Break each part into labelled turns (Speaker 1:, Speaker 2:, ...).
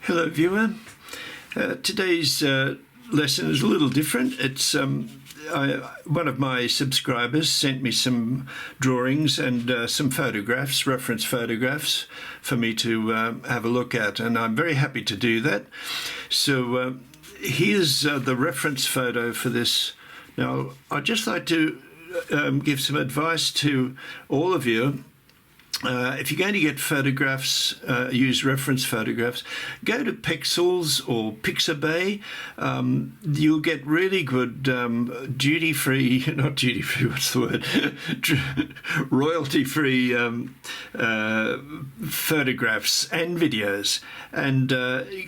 Speaker 1: Hello, viewer. Today's lesson is a little different. It's one of my subscribers sent me some drawings and some photographs, reference photographs, for me to have a look at, and I'm very happy to do that. So here's the reference photo for this. Now, I'd just like to give some advice to all of you. If you're going to get photographs, use reference photographs, go to Pexels or Pixabay. You'll get really good duty-free, not duty-free, what's the word? Royalty-free photographs and videos, and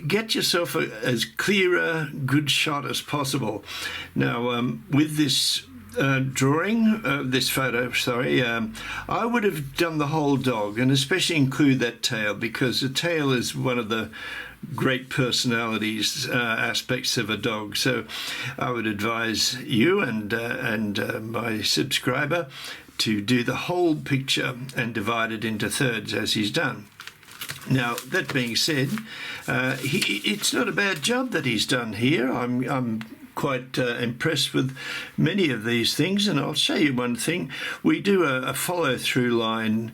Speaker 1: get yourself as clear a good shot as possible. Now, with this this photo, I would have done the whole dog, and especially include that tail, because the tail is one of the great personalities aspects of a dog. So I would advise you and my subscriber to do the whole picture and divide it into thirds as he's done. Now, that being said, it's not a bad job that he's done here. I'm quite impressed with many of these things, and I'll show you one thing. We do a follow-through line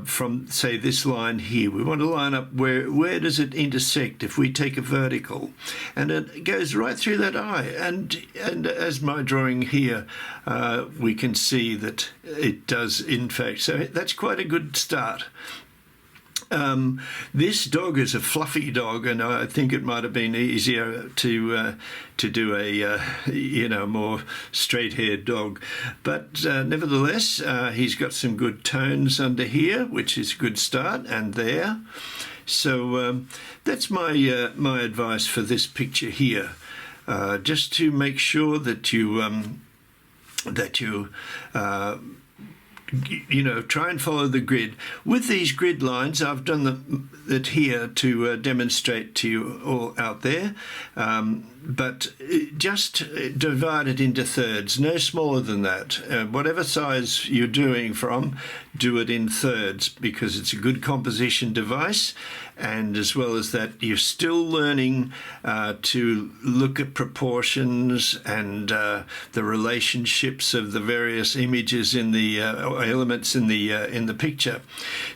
Speaker 1: from, say, this line here. We want to line up where does it intersect if we take a vertical, and it goes right through that eye, and as my drawing here, we can see that it does, in fact. So that's quite a good start. This dog is a fluffy dog, and I think it might have been easier to do a more straight-haired dog, but nevertheless, he's got some good tones under here, which is a good start, and there. So that's my my advice for this picture here. Just to make sure that you try and follow the grid. With these grid lines, I've done it here to demonstrate to you all out there, but just divide it into thirds, no smaller than that. Whatever size you're doing from, do it in thirds, because it's a good composition device, and as well as that, you're still learning to look at proportions and the relationships of the various images in the elements in the picture.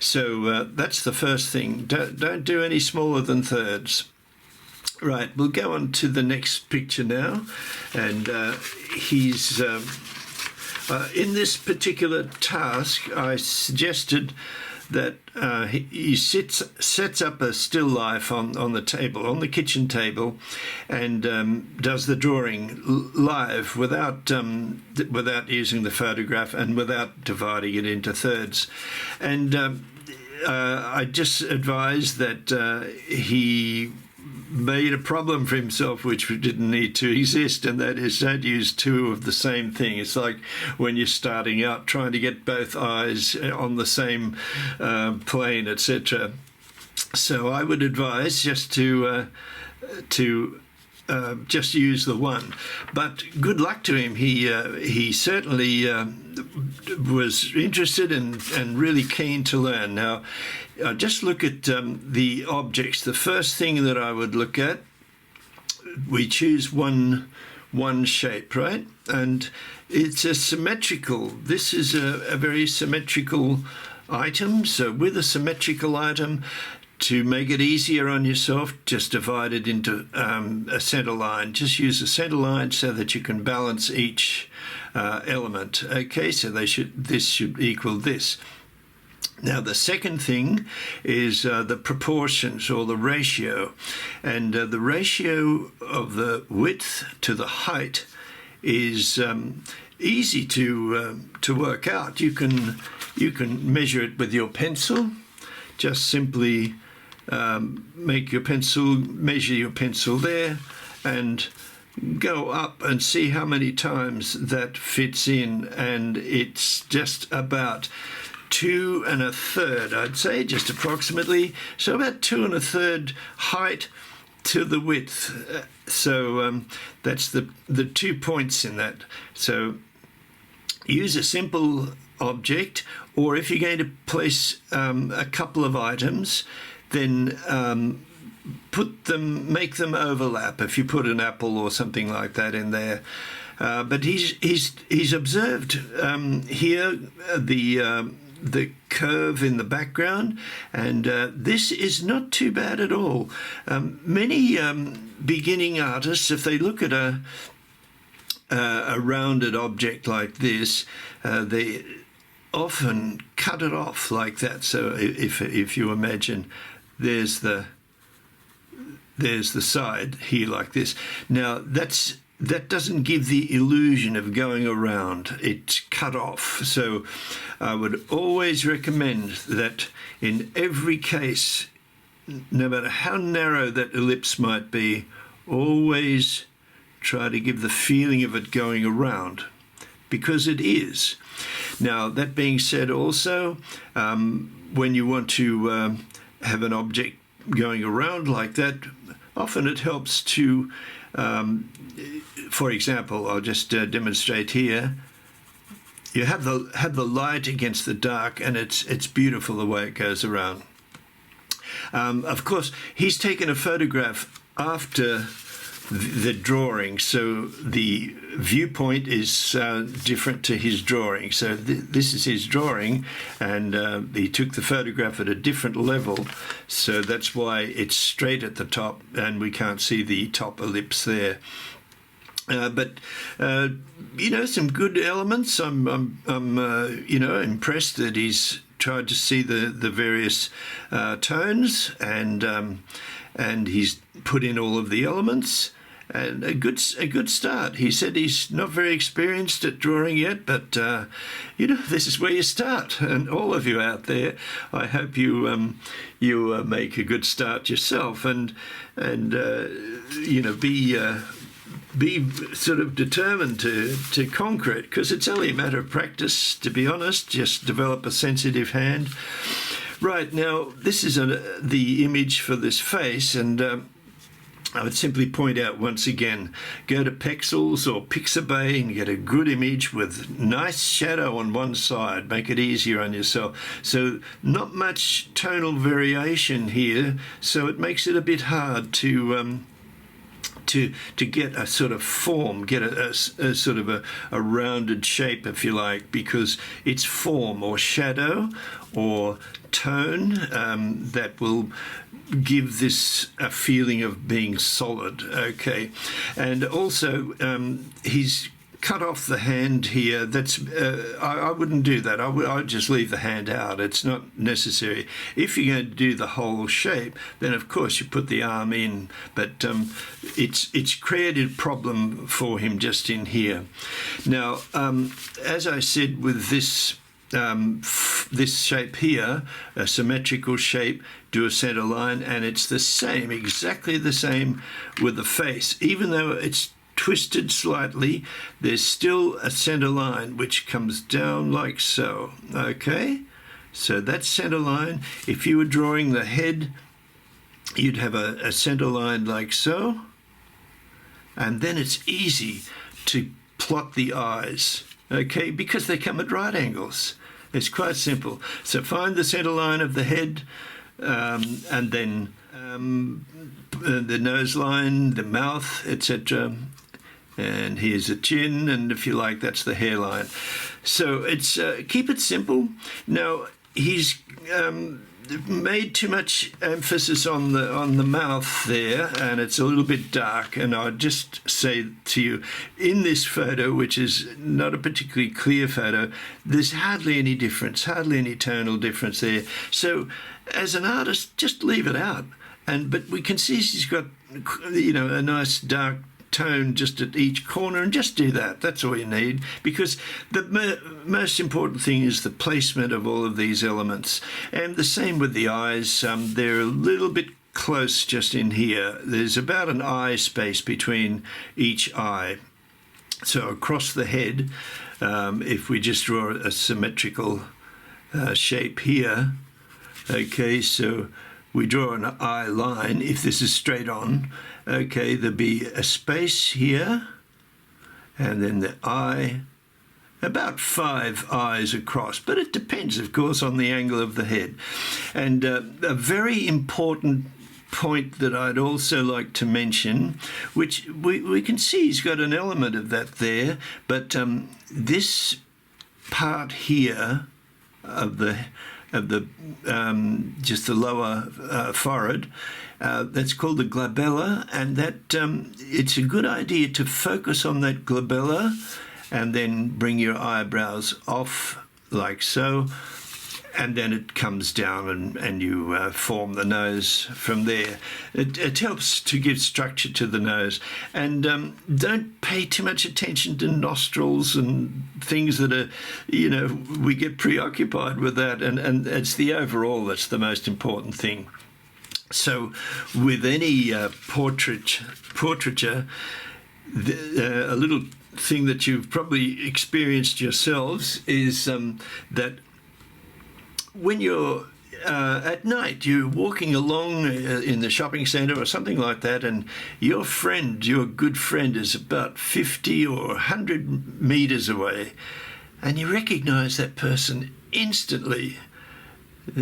Speaker 1: So that's the first thing. Don't do any smaller than thirds. Right, we'll go on to the next picture now, and he's in this particular task. I suggested that he sets up a still life on the table, on the kitchen table, and does the drawing live without using the photograph and without dividing it into thirds. And I just advised that he made a problem for himself which didn't need to exist, and that is, don't use two of the same thing. It's like when you're starting out trying to get both eyes on the same plane, etc. So I would advise just to just use the one. But good luck to him. He certainly was interested and really keen to learn. Now, just look at the objects. The first thing that I would look at, we choose one shape, right? And it's a symmetrical. This is a very symmetrical item. So with a symmetrical item, to make it easier on yourself, just divide it into a center line. Just use a center line so that you can balance each element. Okay, so this should equal this. Now, the second thing is the proportions, or the ratio. And the ratio of the width to the height is easy to work out. You can measure it with your pencil. Just simply measure your pencil there, and go up and see how many times that fits in, and it's just about 2 1/3, I'd say, just approximately. So about 2 1/3 height to the width. So that's the 2 points in that. So use a simple object, or if you're going to place a couple of items, then make them overlap if you put an apple or something like that in there. But he's observed here the curve in the background, and this is not too bad at all. Many beginning artists, if they look at a rounded object like this, they often cut it off like that. So if you imagine, there's the side here like this. Now that doesn't give the illusion of going around. It's cut off. So I would always recommend that in every case, no matter how narrow that ellipse might be, always try to give the feeling of it going around, because it is. Now, that being said also, when you want to have an object going around like that, often it helps to, for example, I'll just demonstrate here. You have the light against the dark, and it's beautiful the way it goes around. Of course, he's taken a photograph after the drawing, so the viewpoint is different to his drawing. So this is his drawing, and he took the photograph at a different level, so that's why it's straight at the top and we can't see the top ellipse there. But you know, some good elements. I'm you know, impressed that he's tried to see the various tones, and he's put in all of the elements, and a good start. He said he's not very experienced at drawing yet, but you know, this is where you start. And all of you out there, I hope you make a good start yourself, and you know, be sort of determined to conquer it, because it's only a matter of practice, to be honest. Just develop a sensitive hand. Right, now this is the image for this face, and I would simply point out once again, go to Pexels or Pixabay and get a good image with nice shadow on one side. Make it easier on yourself. So not much tonal variation here, so it makes it a bit hard to get a sort of form, get a sort of a rounded shape, if you like, because it's form or shadow or tone that will give this a feeling of being solid. Okay, and also he's cut off the hand here. That's I wouldn't do that. I'd just leave the hand out. It's not necessary. If you're going to do the whole shape, then of course you put the arm in, but it's created a problem for him just in here. Now, as I said, with this shape here, a symmetrical shape, do a center line, and it's the same, exactly the same with the face. Even though it's twisted slightly, there's still a center line which comes down like so. Okay, so that center line, if you were drawing the head, you'd have a center line like so, and then it's easy to plot the eyes, okay, because they come at right angles. It's quite simple. So find the center line of the head, and then the nose line, the mouth, etc. And here's the chin, and if you like, that's the hairline. So it's keep it simple. Now, he's made too much emphasis on the mouth there, and it's a little bit dark. And I'd just say to you, in this photo, which is not a particularly clear photo, there's hardly any difference, hardly any tonal difference there. So as an artist, just leave it out. But we can see she's got, you know, a nice dark tone just at each corner, and just do that. That's all you need, because the most important thing is the placement of all of these elements. And the same with the eyes. They're a little bit close just in here. There's about an eye space between each eye. So across the head, if we just draw a symmetrical shape here, okay, so we draw an eye line. If this is straight on, okay, there'll be a space here, and then the eye, about 5 eyes across. But it depends, of course, on the angle of the head. And a very important point that I'd also like to mention, which we can see he's got an element of that there, but this part here of the just the lower forehead, that's called the glabella, and that it's a good idea to focus on that glabella and then bring your eyebrows off like so, and then it comes down and you form the nose from there. It helps to give structure to the nose. And don't pay too much attention to nostrils and things that are, we get preoccupied with that. And it's the overall that's the most important thing. So with any portraiture, a little thing that you've probably experienced yourselves is that when you're at night, you're walking along in the shopping centre or something like that, and your good friend is about 50 or 100 metres away, and you recognise that person instantly.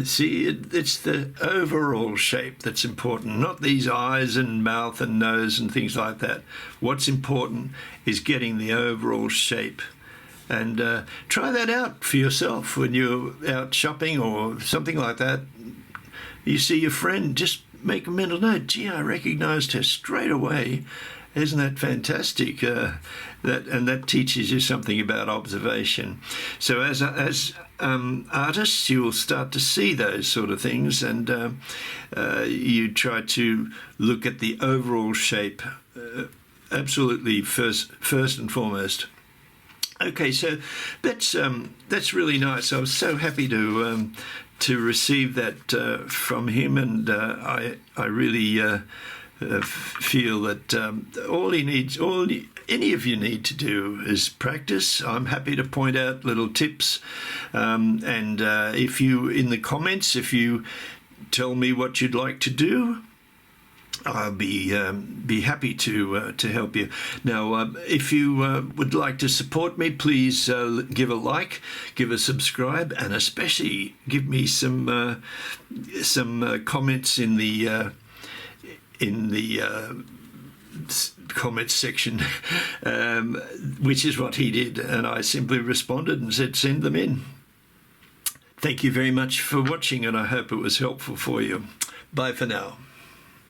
Speaker 1: See, it's the overall shape that's important, not these eyes and mouth and nose and things like that. What's important is getting the overall shape. And try that out for yourself when you're out shopping or something like that. You see your friend, just make a mental note. Gee, I recognised her straight away. Isn't that fantastic? That teaches you something about observation. So as artists, you'll start to see those sort of things, and you try to look at the overall shape. Absolutely, first and foremost. Okay, so that's really nice. I was so happy to receive that from him, and I really feel that any of you need to do is practice. I'm happy to point out little tips, and if you in the comments, if you tell me what you'd like to do, I'll be happy to help you. Now, if you would like to support me, please give a like, give a subscribe, and especially give me some comments in the comments section, which is what he did, and I simply responded and said send them in. Thank you very much for watching, and I hope it was helpful for you. Bye for now.